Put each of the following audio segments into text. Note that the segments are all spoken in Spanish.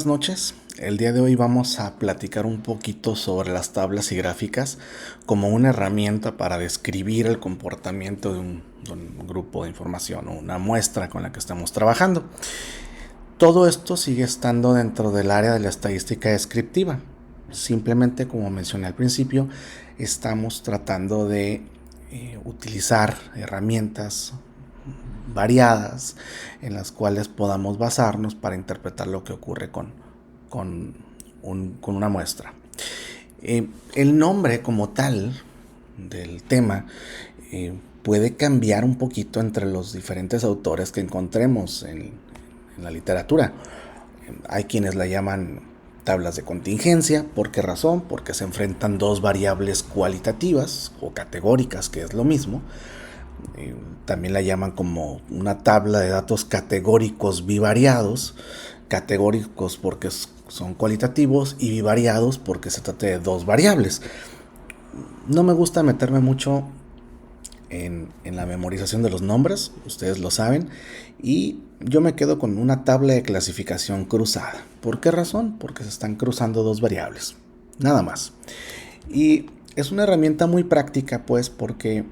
Buenas noches. El día de hoy vamos a platicar un poquito sobre las tablas y gráficas como una herramienta para describir el comportamiento de un grupo de información o una muestra con la que estamos trabajando. Todo esto sigue estando dentro del área de la estadística descriptiva. Simplemente, como mencioné al principio, estamos tratando de utilizar herramientas variadas en las cuales podamos basarnos para interpretar lo que ocurre con una muestra. El nombre como tal del tema puede cambiar un poquito entre los diferentes autores que encontremos en la literatura. Hay quienes la llaman tablas de contingencia. ¿Por qué razón? Porque se enfrentan dos variables cualitativas o categóricas, que es lo mismo. También la llaman como una tabla de datos categóricos bivariados. Categóricos porque son cualitativos y bivariados porque se trata de dos variables. No me gusta meterme mucho en la memorización de los nombres, ustedes lo saben, y yo me quedo con una tabla de clasificación cruzada. ¿Por qué razón? Porque se están cruzando dos variables, nada más. Y es una herramienta muy práctica, pues, porque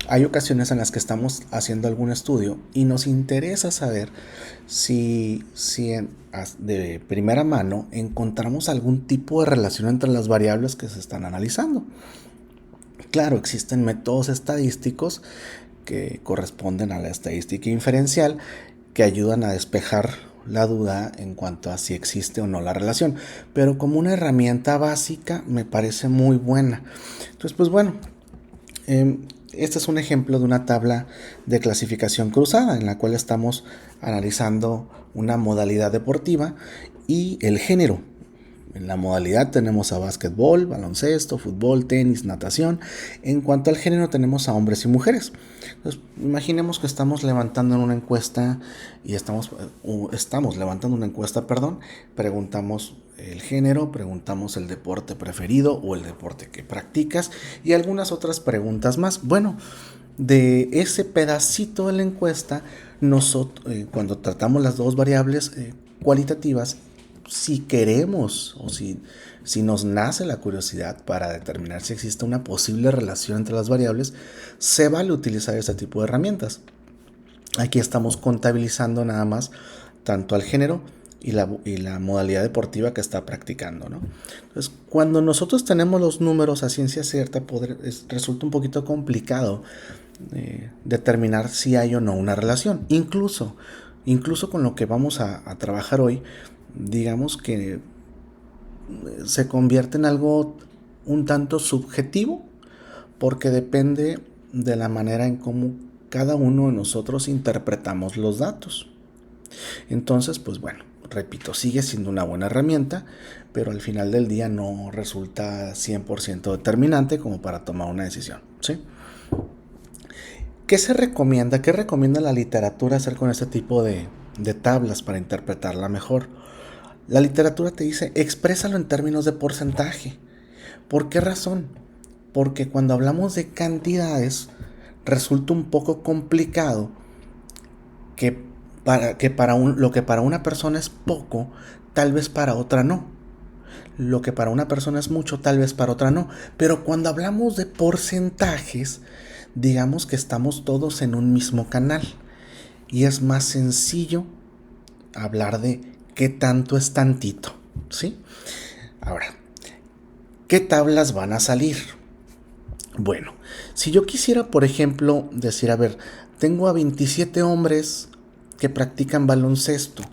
hay ocasiones en las que estamos haciendo algún estudio y nos interesa saber si de primera mano encontramos algún tipo de relación entre las variables que se están analizando. Claro, existen métodos estadísticos que corresponden a la estadística inferencial que ayudan a despejar la duda en cuanto a si existe o no la relación, pero como una herramienta básica me parece muy buena. Entonces, pues bueno, este es un ejemplo de una tabla de clasificación cruzada en la cual estamos analizando una modalidad deportiva y el género. En la modalidad tenemos a básquetbol, baloncesto, fútbol, tenis, natación. En cuanto al género tenemos a hombres y mujeres. Entonces, imaginemos que estamos levantando una encuesta y estamos levantando una encuesta, preguntamos el género, preguntamos el deporte preferido o el deporte que practicas y algunas otras preguntas más. Bueno, de ese pedacito de la encuesta, cuando tratamos las dos variables cualitativas, si queremos o si nos nace la curiosidad para determinar si existe una posible relación entre las variables, se vale utilizar este tipo de herramientas. Aquí estamos contabilizando nada más tanto al género y la modalidad deportiva que está practicando, ¿no? Entonces, cuando nosotros tenemos los números a ciencia cierta, resulta un poquito complicado determinar si hay o no una relación. Incluso con lo que vamos a trabajar hoy, digamos que se convierte en algo un tanto subjetivo porque depende de la manera en cómo cada uno de nosotros interpretamos los datos. Entonces, pues bueno, repito, sigue siendo una buena herramienta, pero al final del día no resulta 100% determinante como para tomar una decisión, ¿sí? ¿Qué se recomienda? ¿Qué recomienda la literatura hacer con este tipo de tablas para interpretarla mejor? La literatura te dice, exprésalo en términos de porcentaje. ¿Por qué razón? Porque cuando hablamos de cantidades, resulta un poco complicado lo que para una persona es poco, tal vez para otra no. Lo que para una persona es mucho, tal vez para otra no. Pero cuando hablamos de porcentajes, digamos que estamos todos en un mismo canal. Y es más sencillo hablar de qué tanto es tantito, ¿sí? Ahora, ¿qué tablas van a salir? Bueno, si yo quisiera, por ejemplo, decir, a ver, tengo a 27 hombres que practican baloncesto.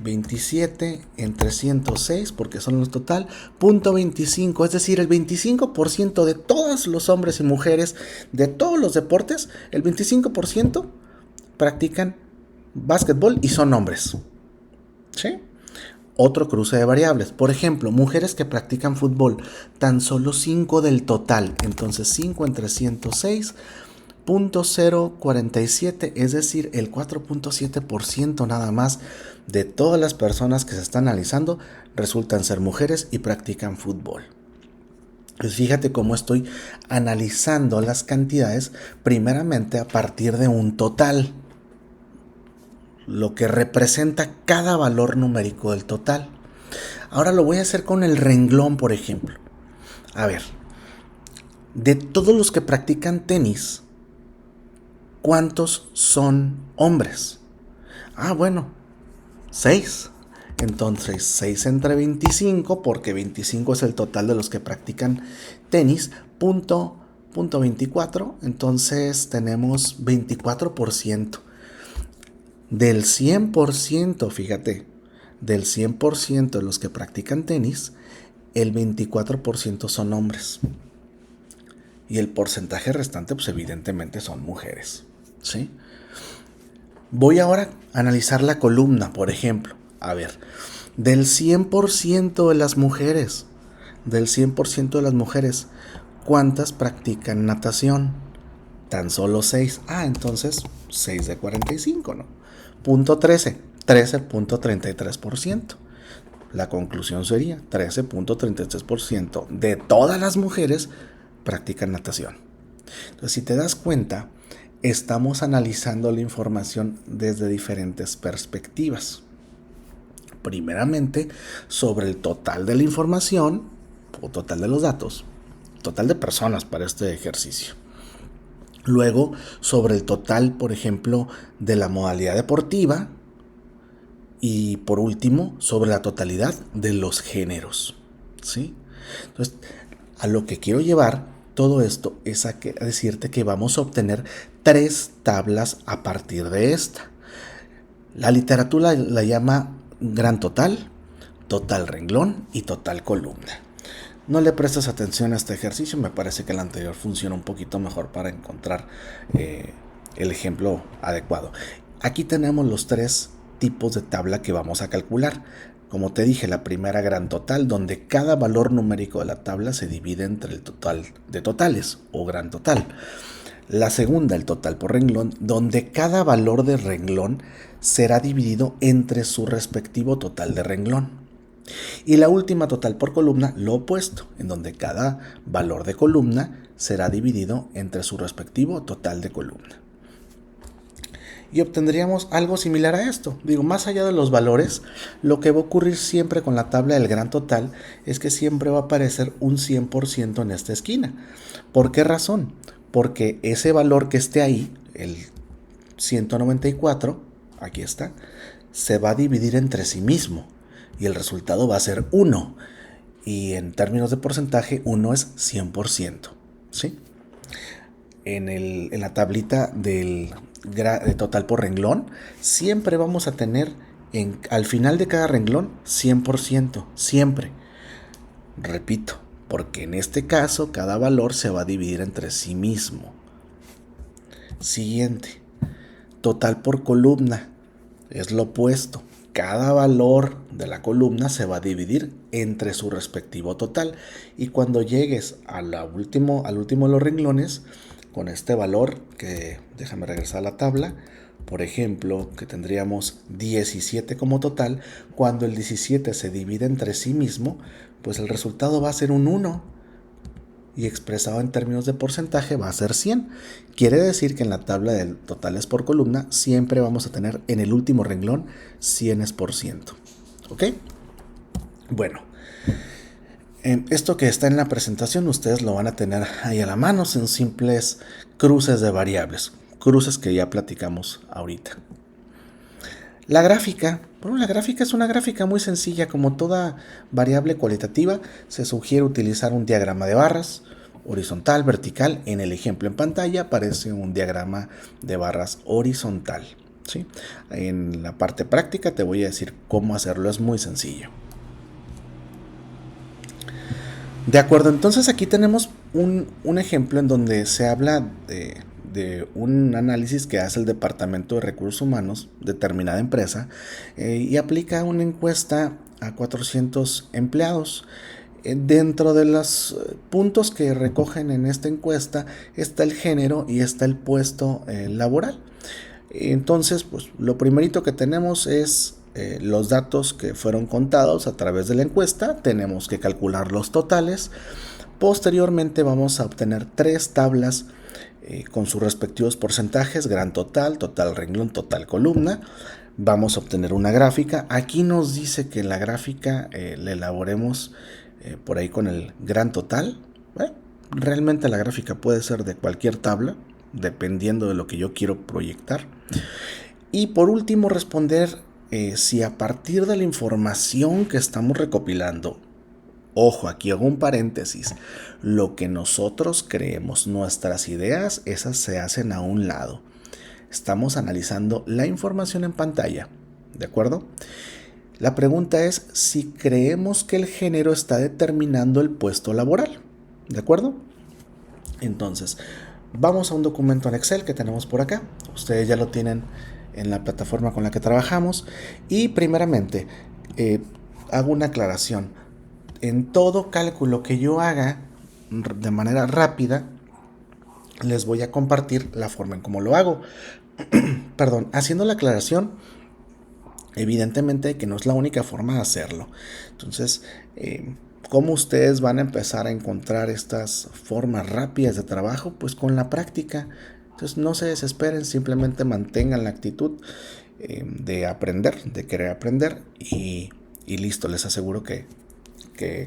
27 entre 106, porque son los total, punto 25, es decir, el 25% de todos los hombres y mujeres de todos los deportes, el 25% practican básquetbol y son hombres. ¿Sí? Otro cruce de variables. Por ejemplo, mujeres que practican fútbol, tan solo 5 del total. Entonces 5 entre 106, 0.047, es decir, el 4.7% nada más de todas las personas que se están analizando resultan ser mujeres y practican fútbol. Pues fíjate cómo estoy analizando las cantidades primeramente a partir de un total. lo que representa cada valor numérico del total. Ahora lo voy a hacer con el renglón, por ejemplo. A ver, de todos los que practican tenis, ¿cuántos son hombres? Bueno, 6. Entonces 6 entre 25, porque 25 es el total de los que practican tenis, punto 24. Entonces tenemos 24%. Del 100%, fíjate, del 100% de los que practican tenis, el 24% son hombres. Y el porcentaje restante, pues evidentemente son mujeres, ¿sí? Voy ahora a analizar la columna, por ejemplo. A ver, del 100% de las mujeres, ¿cuántas practican natación? Tan solo 6. Entonces 6 de 45, ¿no? Punto 13.33%. La conclusión sería 13.33% de todas las mujeres practican natación. Entonces, si te das cuenta, estamos analizando la información desde diferentes perspectivas. Primeramente, sobre el total de la información, o total de los datos, total de personas para este ejercicio. Luego, sobre el total, por ejemplo, de la modalidad deportiva. Y por último, sobre la totalidad de los géneros, ¿sí? Entonces, a lo que quiero llevar todo esto es a decirte que vamos a obtener 3 tablas a partir de esta. La literatura la llama gran total, total renglón y total columna. No le prestes atención a este ejercicio, me parece que el anterior funciona un poquito mejor para encontrar el ejemplo adecuado. Aquí tenemos los 3 tipos de tabla que vamos a calcular. Como te dije, la primera gran total, donde cada valor numérico de la tabla se divide entre el total de totales o gran total. La segunda, el total por renglón, donde cada valor de renglón será dividido entre su respectivo total de renglón. Y la última, total por columna, lo opuesto, en donde cada valor de columna será dividido entre su respectivo total de columna. Y obtendríamos algo similar a esto. Más allá de los valores, lo que va a ocurrir siempre con la tabla del gran total es que siempre va a aparecer un 100% en esta esquina. ¿Por qué razón? Porque ese valor que esté ahí, el 194, aquí está, se va a dividir entre sí mismo. Y el resultado va a ser 1. Y en términos de porcentaje, 1 es 100%. ¿Sí? En la tablita de total por renglón, siempre vamos a tener al final de cada renglón 100%. Siempre. Repito, porque en este caso cada valor se va a dividir entre sí mismo. Siguiente. Total por columna. Es lo opuesto. Cada valor de la columna se va a dividir entre su respectivo total. Y cuando llegues al último de los renglones, con este valor, que déjame regresar a la tabla, por ejemplo, que tendríamos 17 como total, cuando el 17 se divide entre sí mismo, pues el resultado va a ser un 1. Y expresado en términos de porcentaje va a ser 100. Quiere decir que en la tabla de totales por columna siempre vamos a tener en el último renglón 100%. ¿Ok? Bueno, esto que está en la presentación ustedes lo van a tener ahí a la mano, son simples cruces de variables, cruces que ya platicamos ahorita. La gráfica, la gráfica es una gráfica muy sencilla. Como toda variable cualitativa, se sugiere utilizar un diagrama de barras, horizontal, vertical. En el ejemplo en pantalla aparece un diagrama de barras horizontal, ¿sí? En la parte práctica te voy a decir cómo hacerlo, es muy sencillo. De acuerdo, entonces aquí tenemos un ejemplo en donde se habla de un análisis que hace el Departamento de Recursos Humanos de determinada empresa y aplica una encuesta a 400 empleados. Dentro de los puntos que recogen en esta encuesta está el género y está el puesto laboral. Entonces, pues lo primerito que tenemos es los datos que fueron contados a través de la encuesta. Tenemos que calcular los totales. Posteriormente vamos a obtener 3 tablas con sus respectivos porcentajes: gran total, total renglón, total columna. Vamos a obtener una gráfica. Aquí nos dice que la gráfica la elaboremos por ahí con el gran total. Realmente la gráfica puede ser de cualquier tabla, dependiendo de lo que yo quiero proyectar. Y por último, responder si a partir de la información que estamos recopilando, ojo, aquí hago un paréntesis, lo que nosotros creemos, nuestras ideas, esas se hacen a un lado. Estamos analizando la información en pantalla, ¿de acuerdo? La pregunta es si creemos que el género está determinando el puesto laboral, ¿de acuerdo? Entonces, vamos a un documento en Excel que tenemos por acá. Ustedes ya lo tienen en la plataforma con la que trabajamos. Y primeramente, hago una aclaración. En todo cálculo que yo haga de manera rápida, les voy a compartir la forma en cómo lo hago. Perdón, haciendo la aclaración, evidentemente que no es la única forma de hacerlo. Entonces, ¿cómo ustedes van a empezar a encontrar estas formas rápidas de trabajo? Pues con la práctica. Entonces no se desesperen, simplemente mantengan la actitud de aprender, de querer aprender y listo, les aseguro que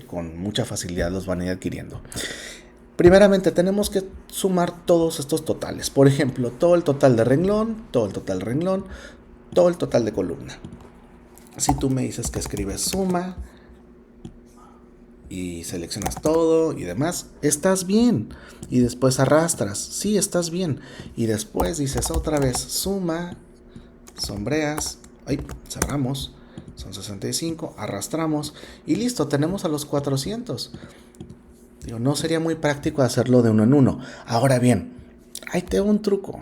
con mucha facilidad los van a ir adquiriendo. Primeramente tenemos que sumar todos estos totales. Por ejemplo, todo el total de renglón, todo el total de renglón, todo el total de columna. Si tú me dices que escribes suma y seleccionas todo y demás, estás bien. Y después arrastras, sí, estás bien. Y después dices otra vez suma, sombreas, cerramos, son 65, arrastramos y listo, tenemos a los 400. No sería muy práctico hacerlo de uno en uno. Ahora bien, ahí tengo un truco.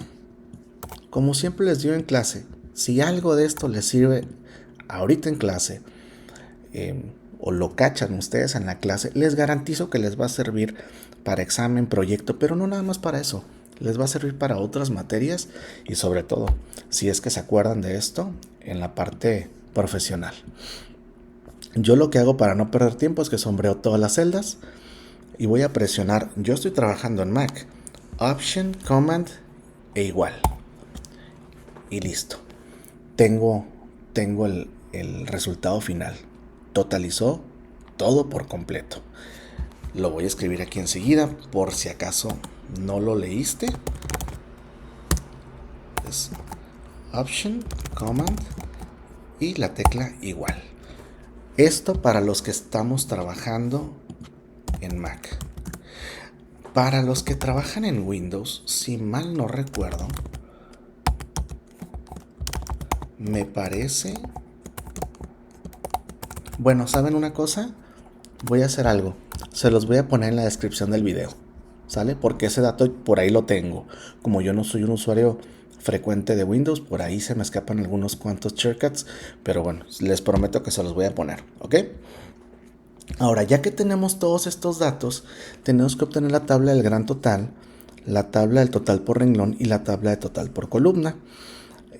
Como siempre les digo en clase, si algo de esto les sirve ahorita en clase, o lo cachan ustedes en la clase, les garantizo que les va a servir para examen, proyecto, pero no nada más para eso. Les va a servir para otras materias y sobre todo, si es que se acuerdan de esto, en la parte profesional. Yo lo que hago para no perder tiempo es que sombreo todas las celdas y voy a presionar, yo estoy trabajando en Mac, Option, Command e igual. Y listo. Tengo el resultado final. Totalizó todo por completo. Lo voy a escribir aquí enseguida por si acaso no lo leíste. Es Option, Command y la tecla igual. Esto para los que estamos trabajando en Mac. Para los que trabajan en Windows, si mal no recuerdo, me parece... Bueno, ¿saben una cosa? Voy a hacer algo. Se los voy a poner en la descripción del video, ¿sale? Porque ese dato por ahí lo tengo. Como yo no soy un usuario frecuente de Windows, por ahí se me escapan algunos cuantos shortcuts, pero bueno, les prometo que se los voy a poner, ¿ok? Ahora, ya que tenemos todos estos datos, tenemos que obtener la tabla del gran total, la tabla del total por renglón y la tabla de total por columna.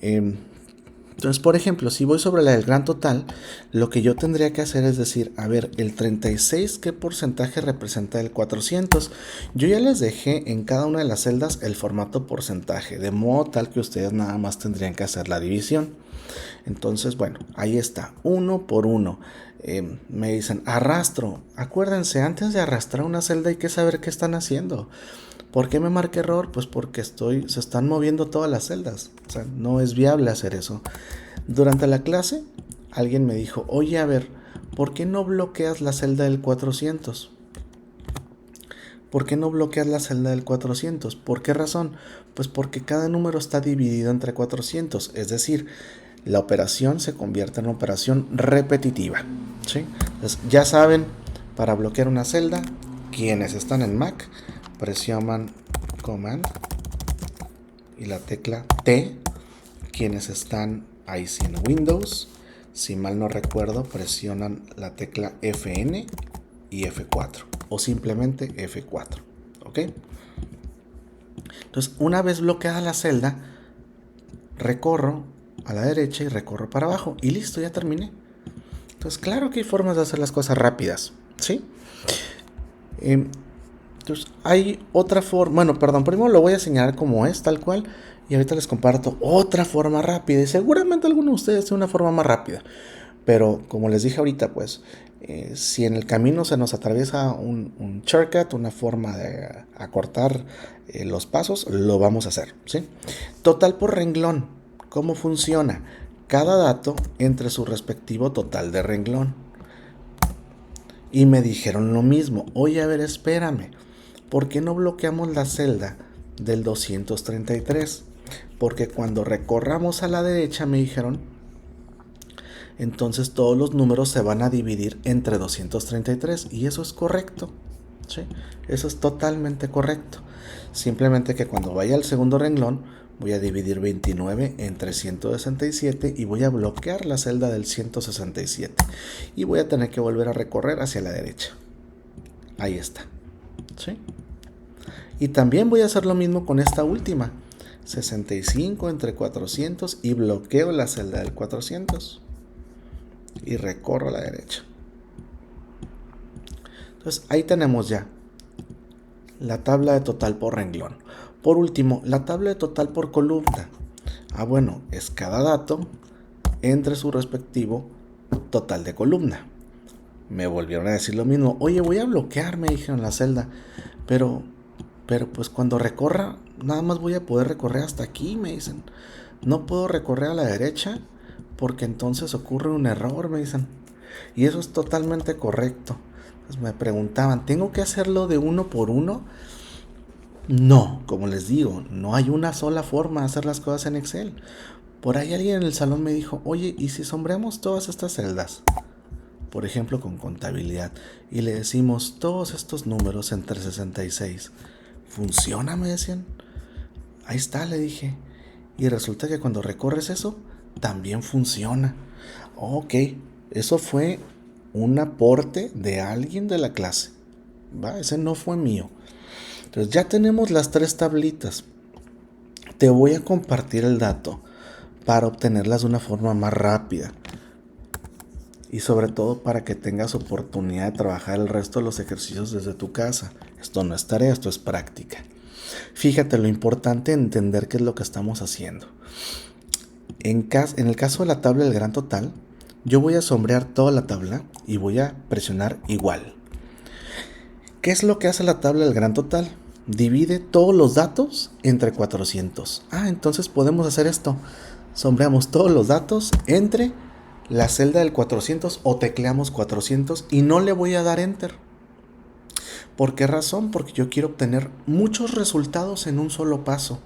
Entonces, por ejemplo, si voy sobre la del gran total, lo que yo tendría que hacer es decir, a ver, el 36, ¿qué porcentaje representa el 400? Yo ya les dejé en cada una de las celdas el formato porcentaje, de modo tal que ustedes nada más tendrían que hacer la división. Entonces, bueno, ahí está, uno por uno. Me dicen, arrastro. Acuérdense, antes de arrastrar una celda hay que saber qué están haciendo. ¿Por qué me marqué error? Pues porque se están moviendo todas las celdas. O sea, no es viable hacer eso. Durante la clase, alguien me dijo, oye, a ver, ¿por qué no bloqueas la celda del 400? ¿Por qué no bloqueas la celda del 400? ¿Por qué razón? Pues porque cada número está dividido entre 400. Es decir, la operación se convierte en una operación repetitiva, ¿sí? Entonces, ya saben, para bloquear una celda, quienes están en Mac, presionan Command y la tecla T. Quienes están ahí sí en Windows, si mal no recuerdo, presionan la tecla FN y F4 o simplemente F4, ¿ok? Entonces, una vez bloqueada la celda, recorro a la derecha y recorro para abajo y listo, ya terminé. Entonces, claro que hay formas de hacer las cosas rápidas, ¿sí? Entonces, hay otra forma, bueno, perdón, primero lo voy a señalar como es, tal cual, Y ahorita les comparto otra forma rápida. Y seguramente alguno de ustedes tiene una forma más rápida. Pero como les dije ahorita, pues, si en el camino se nos atraviesa un shortcut, una forma de acortar los pasos, lo vamos a hacer, ¿sí? Total por renglón. ¿Cómo funciona? Cada dato entre su respectivo total de renglón. Y me dijeron lo mismo. Oye, a ver, espérame. ¿Por qué no bloqueamos la celda del 233? Porque cuando recorramos a la derecha, me dijeron, entonces todos los números se van a dividir entre 233. Y eso es correcto. ¿Sí? Eso es totalmente correcto. Simplemente que cuando vaya al segundo renglón, voy a dividir 29 entre 167 y voy a bloquear la celda del 167. Y voy a tener que volver a recorrer hacia la derecha. Ahí está. ¿Sí? Y también voy a hacer lo mismo con esta última. 65 entre 400 y bloqueo la celda del 400. Y recorro a la derecha. Entonces ahí tenemos ya la tabla de total por renglón. Por último, la tabla de total por columna. Bueno, es cada dato entre su respectivo total de columna. Me volvieron a decir lo mismo. Oye, voy a bloquear, me dijeron, la celda. Pero pues cuando recorra, nada más voy a poder recorrer hasta aquí, me dicen. No puedo recorrer a la derecha porque entonces ocurre un error, me dicen. Y eso es totalmente correcto. Pues me preguntaban, ¿tengo que hacerlo de uno por uno? No, como les digo, no hay una sola forma de hacer las cosas en Excel. Por ahí alguien en el salón me dijo, oye, ¿y si sombreamos todas estas celdas? Por ejemplo, con contabilidad, y le decimos todos estos números entre 66. ¿Funciona? Me decían. Ahí está, le dije. Y resulta que cuando recorres eso, también funciona. Ok, eso fue un aporte de alguien de la clase. ¿Va? Ese no fue mío. Entonces ya tenemos las tres tablitas. Te voy a compartir el dato para obtenerlas de una forma más rápida. Y sobre todo para que tengas oportunidad de trabajar el resto de los ejercicios desde tu casa. Esto no es tarea, esto es práctica. Fíjate lo importante es entender qué es lo que estamos haciendo. En el caso de la tabla del gran total, yo voy a sombrear toda la tabla y voy a presionar igual. ¿Qué es lo que hace la tabla del gran total? Divide todos los datos entre 400. Entonces podemos hacer esto. Sombreamos todos los datos entre la celda del 400 o tecleamos 400 y no le voy a dar enter. ¿Por qué razón? Porque yo quiero obtener muchos resultados en un solo paso.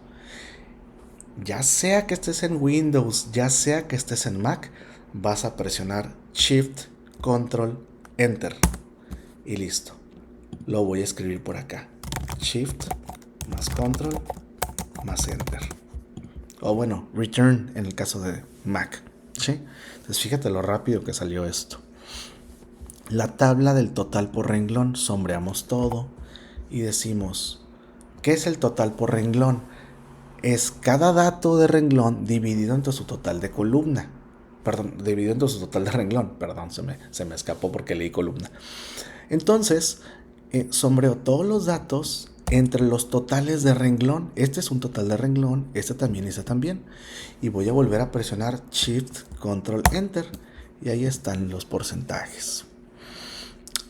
Ya sea que estés en Windows, ya sea que estés en Mac, vas a presionar Shift, Control, Enter. Y listo. Lo voy a escribir por acá. Shift más Control más Enter. O bueno, Return en el caso de Mac. ¿Sí? Entonces fíjate lo rápido que salió esto. La tabla del total por renglón, sombreamos todo y decimos, ¿qué es el total por renglón? Es cada dato de renglón dividido entre su total de columna. Perdón, dividido entre su total de renglón. Perdón, se me escapó porque leí columna. Entonces, sombreo todos los datos entre los totales de renglón. Este es un total de renglón, este también. Y voy a volver a presionar Shift, Control, Enter. Y ahí están los porcentajes.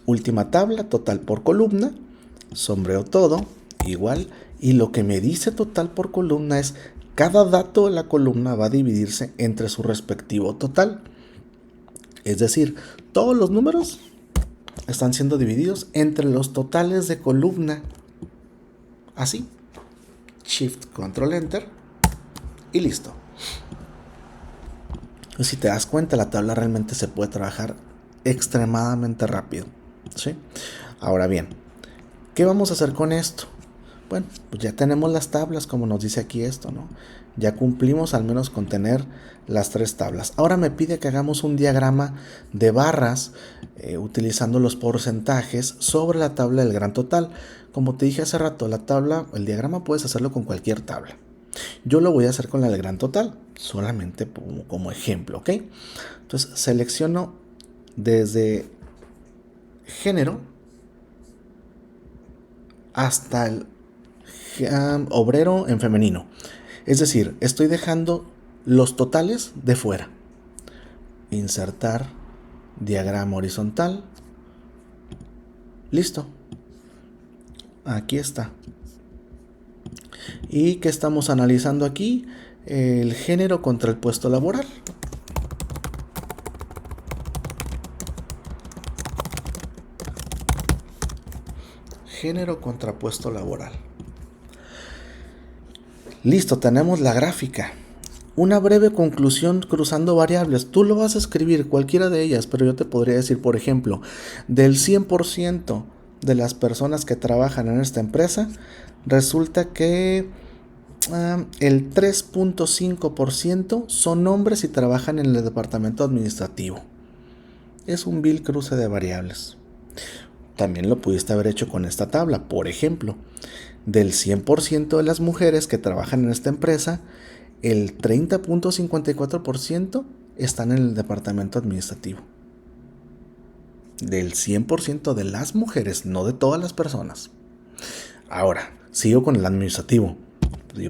Última tabla, total por columna. Sombreo todo, igual. Y lo que me dice total por columna es cada dato de la columna va a dividirse entre su respectivo total. Es decir, todos los números están siendo divididos entre los totales de columna. Así. Shift, Control, Enter. Y listo. Si te das cuenta, la tabla realmente se puede trabajar extremadamente rápido. ¿Sí? Ahora bien, ¿qué vamos a hacer con esto? Bueno, pues ya tenemos las tablas, como nos dice aquí esto, ¿no? Ya cumplimos al menos con tener las tres tablas. Ahora me pide que hagamos un diagrama de barras utilizando los porcentajes sobre la tabla del gran total. Como te dije hace rato, el diagrama puedes hacerlo con cualquier tabla. Yo lo voy a hacer con la del gran total, solamente como ejemplo, ¿ok? Entonces selecciono desde género hasta el obrero en femenino. Es decir, estoy dejando los totales de fuera. Insertar diagrama horizontal. Listo. Aquí está. ¿Y qué estamos analizando aquí? El género contra el puesto laboral. Género contra puesto laboral. Listo, tenemos la gráfica. Una breve conclusión cruzando variables. Tú lo vas a escribir, cualquiera de ellas, pero yo te podría decir, por ejemplo, del 100% de las personas que trabajan en esta empresa, resulta que el 3.5% son hombres y trabajan en el departamento administrativo. Es un vil cruce de variables. También lo pudiste haber hecho con esta tabla. Por ejemplo, del 100% de las mujeres que trabajan en esta empresa, el 30.54% están en el departamento administrativo. Del 100% de las mujeres, no de todas las personas. Ahora, sigo con el administrativo,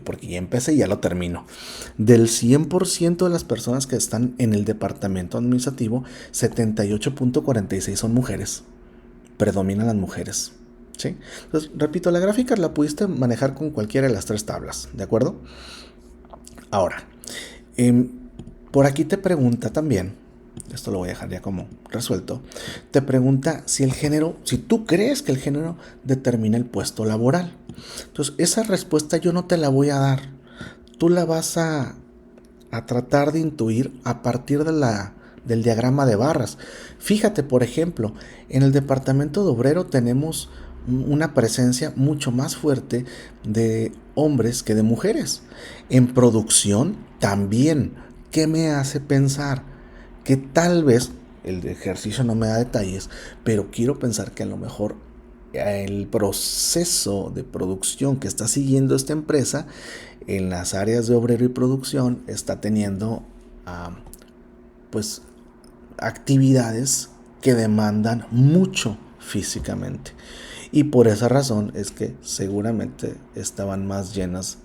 porque ya empecé y ya lo termino. Del 100% de las personas que están en el departamento administrativo, 78.46 son mujeres. Predominan las mujeres. ¿Sí? Entonces, repito, la gráfica la pudiste manejar con cualquiera de las tres tablas, ¿de acuerdo? Ahora, por aquí te pregunta también, esto lo voy a dejar ya como resuelto, te pregunta si el género, si tú crees que el género determina el puesto laboral. Entonces, esa respuesta yo no te la voy a dar. Tú la vas a tratar de intuir a partir del diagrama de barras. Fíjate, por ejemplo, en el departamento de obrero tenemos una presencia mucho más fuerte de hombres que de mujeres. En producción también. ¿Qué me hace pensar? Que tal vez, el ejercicio no me da detalles, pero quiero pensar que a lo mejor el proceso de producción que está siguiendo esta empresa en las áreas de obrero y producción está teniendo pues actividades que demandan mucho físicamente, y por esa razón es que seguramente estaban más llenas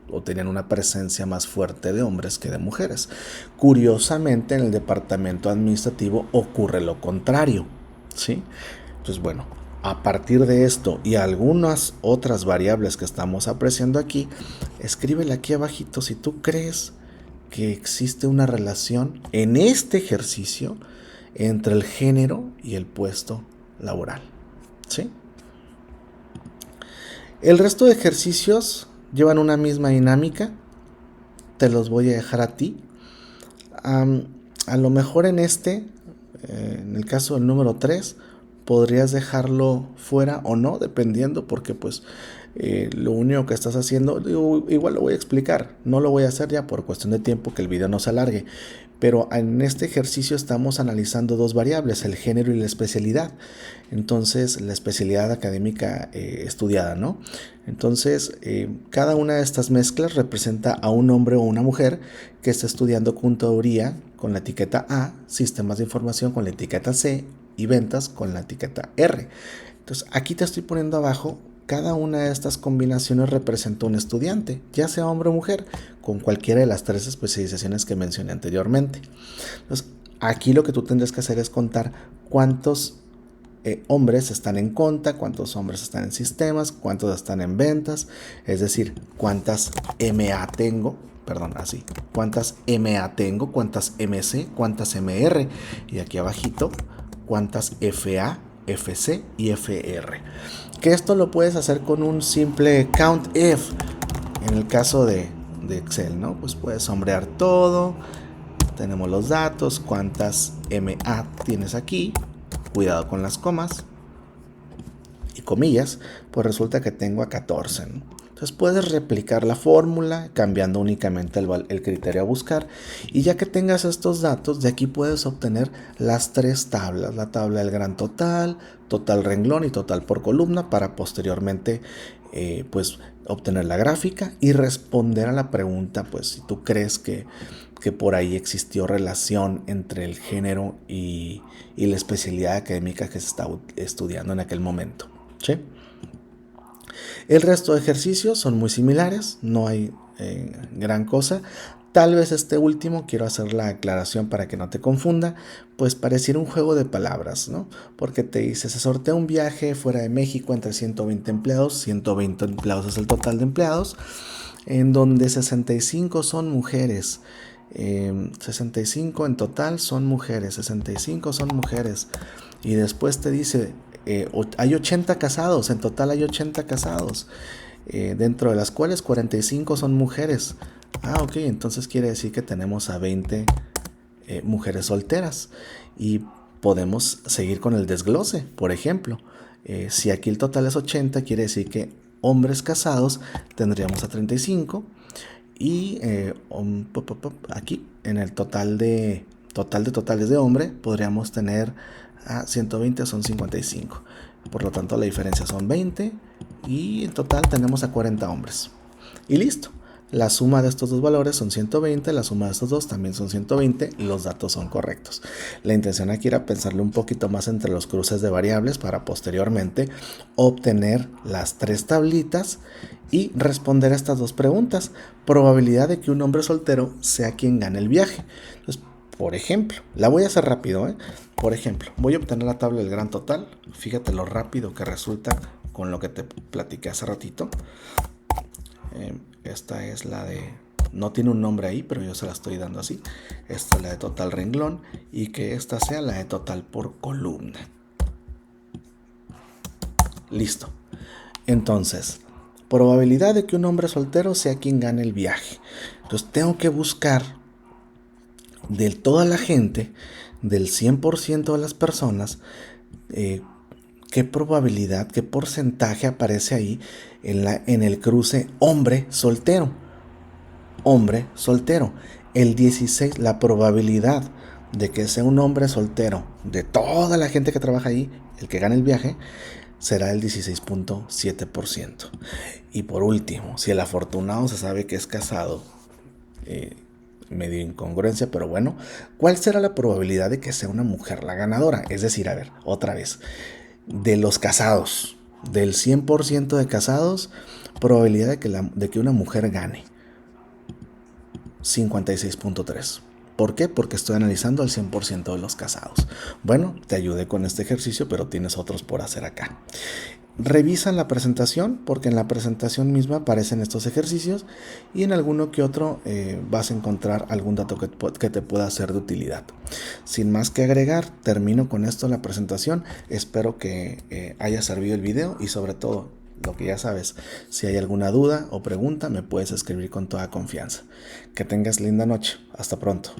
o tenían una presencia más fuerte de hombres que de mujeres. Curiosamente, en el departamento administrativo ocurre lo contrario, ¿sí? Entonces, bueno, a partir de esto y algunas otras variables que estamos apreciando aquí, escríbele aquí abajito si tú crees que existe una relación en este ejercicio entre el género y el puesto laboral, ¿sí? El resto de ejercicios llevan una misma dinámica. Te los voy a dejar a ti. A lo mejor en en el caso del número 3, podrías dejarlo fuera o no, dependiendo, porque pues lo único que estás haciendo, igual lo voy a explicar, no lo voy a hacer ya por cuestión de tiempo, que el video no se alargue, pero en este ejercicio estamos analizando dos variables, el género y la especialidad. Entonces, la especialidad académica estudiada, ¿no? Entonces, cada una de estas mezclas representa a un hombre o una mujer que está estudiando contaduría con la etiqueta A, sistemas de información con la etiqueta C y ventas con la etiqueta R. Entonces, aquí te estoy poniendo abajo, cada una de estas combinaciones representa un estudiante, ya sea hombre o mujer, con cualquiera de las tres especializaciones que mencioné anteriormente. Entonces, aquí lo que tú tendrás que hacer es contar cuántos hombres están en conta, cuántos hombres están en sistemas, cuántos están en ventas, es decir, cuántas MA tengo, cuántas MA tengo, cuántas MC, cuántas MR, y aquí abajito, cuántas FA, FC y FR. Que esto lo puedes hacer con un simple COUNTIF. En el caso de Excel, ¿no? Pues puedes sombrear todo. Tenemos los datos, cuántas MA tienes aquí. Cuidado con las comas y comillas, pues resulta que tengo a 14, ¿no? Entonces puedes replicar la fórmula cambiando únicamente el criterio a buscar, y ya que tengas estos datos, de aquí puedes obtener las tres tablas, la tabla del gran total, total renglón y total por columna, para posteriormente pues obtener la gráfica y responder a la pregunta, pues si tú crees que por ahí existió relación entre el género y la especialidad académica que se está estudiando en aquel momento, ¿sí? El resto de ejercicios son muy similares, no hay gran cosa. Tal vez este último, quiero hacer la aclaración para que no te confunda, pues pareciera un juego de palabras, ¿no? Porque te dice, se sortea un viaje fuera de México entre 120 empleados, 120 empleados es el total de empleados, en donde 65 son mujeres. 65 en total son mujeres, 65 son mujeres. Y después te dice, hay 80 casados, en total hay 80 casados, dentro de las cuales 45 son mujeres. Ah, ok, entonces quiere decir que tenemos a 20 mujeres solteras. Y podemos seguir con el desglose. Por ejemplo, si aquí el total es 80, quiere decir que hombres casados tendríamos a 35. Y aquí en el total de totales de hombre podríamos tener a 120, son 55. Por lo tanto la diferencia son 20 y en total tenemos a 40 hombres. Y listo. La suma de estos dos valores son 120, la suma de estos dos también son 120 y los datos son correctos. La intención aquí era pensarle un poquito más entre los cruces de variables para posteriormente obtener las tres tablitas y responder a estas dos preguntas. Probabilidad de que un hombre soltero sea quien gane el viaje. Entonces, por ejemplo, la voy a hacer rápido, ¿eh? Por ejemplo, voy a obtener la tabla del gran total. Fíjate lo rápido que resulta con lo que te platiqué hace ratito. Esta es la de... No tiene un nombre ahí, pero yo se la estoy dando así. Esta es la de total renglón y que esta sea la de total por columna. Listo. Entonces, probabilidad de que un hombre soltero sea quien gane el viaje. Entonces tengo que buscar de toda la gente, del 100% de las personas, qué probabilidad, qué porcentaje aparece ahí en el cruce hombre soltero. Hombre soltero. El 16, la probabilidad de que sea un hombre soltero de toda la gente que trabaja ahí, el que gane el viaje, será el 16.7%. Y por último, si el afortunado se sabe que es casado, medio incongruencia, pero bueno, ¿cuál será la probabilidad de que sea una mujer la ganadora? Es decir, a ver, otra vez, de los casados, del 100% de casados, probabilidad de que una mujer gane, 56.3. ¿Por qué? Porque estoy analizando al 100% de los casados. Bueno, te ayudé con este ejercicio, pero tienes otros por hacer acá. Revisa la presentación, porque en la presentación misma aparecen estos ejercicios y en alguno que otro vas a encontrar algún dato que te pueda ser de utilidad. Sin más que agregar, termino con esto la presentación. Espero que haya servido el video y sobre todo, lo que ya sabes, si hay alguna duda o pregunta, me puedes escribir con toda confianza. Que tengas linda noche. Hasta pronto.